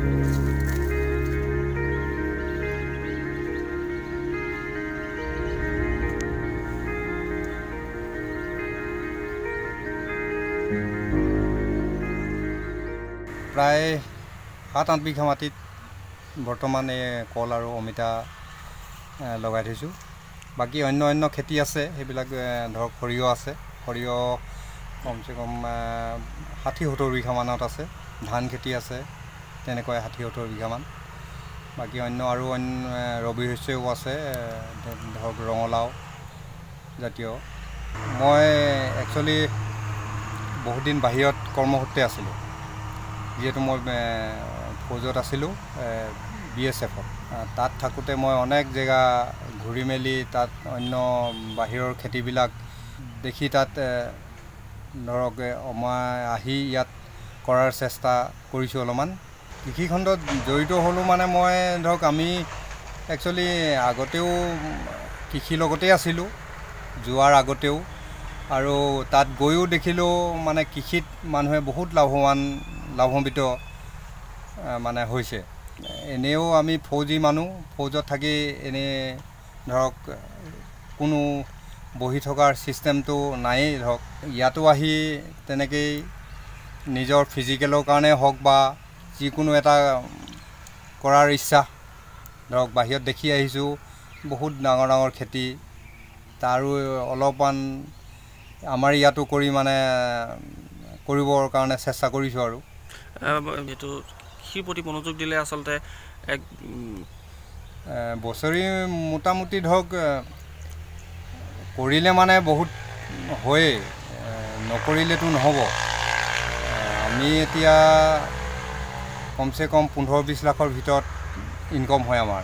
প্ৰায় 7-8 বিঘা মাটিত বৰ্তমান এই কল আৰু অমিতা লগাই থৈছোঁ। বাকী অন্য খেতি আছে, সেইবিলাক ধৰক সৰিয়হ আছে। সৰিয়হ কমচে কম 60-70 বিঘামানত আছে। ধান খেতি আছে তেনেকৈ 60-70 বিঘামান। বাকী অন্য ৰবি শস্যও আছে, ধৰক ৰঙালাও জাতীয়। মই একচুৱেলি বহুত দিন বাহিৰত কৰ্মসূত্ৰে আছিলোঁ, যিহেতু মই ফৌজত আছিলোঁ BSF-ত। তাত থাকোঁতে মই অনেক জেগা ঘূৰি মেলি তাত অন্য বাহিৰৰ খেতিবিলাক দেখি তাত ধৰক মই আহি ইয়াত কৰাৰ চেষ্টা কৰিছোঁ অলপমান। কৃষিখণ্ডত জড়িত হ'লোঁ মানে মই ধৰক আমি একচুৱেলি আগতেও কৃষিৰ লগতেই আছিলোঁ, যোৱাৰ আগতেও, আৰু তাত গৈও দেখিলোঁ মানে কৃষিত মানুহে বহুত লাভান্বিত মানে হৈছে। এনেও আমি ফৌজী মানুহ, ফৌজত থাকি এনেই ধৰক কোনো বহি থকাৰ ছিষ্টেমটো নায়েই। ধৰক ইয়াতো আহি তেনেকেই নিজৰ ফিজিকেলৰ কাৰণে হওক বা যিকোনো এটা কৰাৰ ইচ্ছা, ধৰক বাহিৰত দেখি আহিছোঁ বহুত ডাঙৰ খেতি, তাৰো অলপমান আমাৰ ইয়াতো কৰি মানে কৰিবৰ কাৰণে চেষ্টা কৰিছোঁ। আৰু এইটো কৃষিৰ প্ৰতি মনোযোগ দিলে আচলতে এক বছৰি মোটামুটি ধৰক কৰিলে মানে বহুত হয়েই, নকৰিলেতো নহ'ব। আমি এতিয়া কমচে কম 15-20 লাখৰ ভিতৰত ইনকম হয় আমাৰ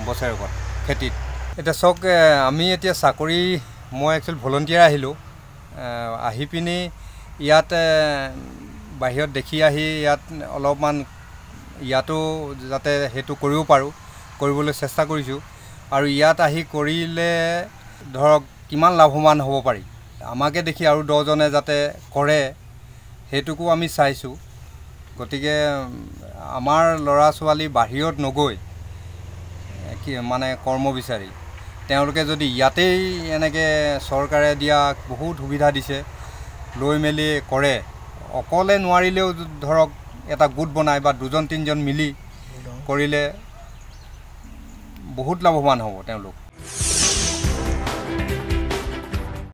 বছৰেকত খেতিত। এতিয়া চাওক, আমি এতিয়া চাকৰি, মই একচুৱেলি ভলণ্টিয়াৰ আহিলোঁ। আহি পিনি ইয়াত বাহিৰত দেখি আহি ইয়াত অলপমান ইয়াতো যাতে সেইটো কৰিব পাৰোঁ, কৰিবলৈ চেষ্টা কৰিছোঁ। আৰু ইয়াত আহি কৰিলে ধৰক কিমান লাভৱান হ'ব পাৰি, আমাকে দেখি আৰু 10জনে যাতে কৰে সেইটোকো আমি চাইছোঁ। গতিকে আমাৰ ল'ৰা ছোৱালী বাহিৰত নগৈ মানে কৰ্ম বিচাৰি তেওঁলোকে যদি ইয়াতেই এনেকৈ চৰকাৰে দিয়া বহুত সুবিধা দিছে লৈ মেলি কৰে, অকলে নোৱাৰিলেও ধৰক এটা গোট বনাই বা 2-3জন মিলি কৰিলে বহুত লাভৱান হ'ব তেওঁলোক।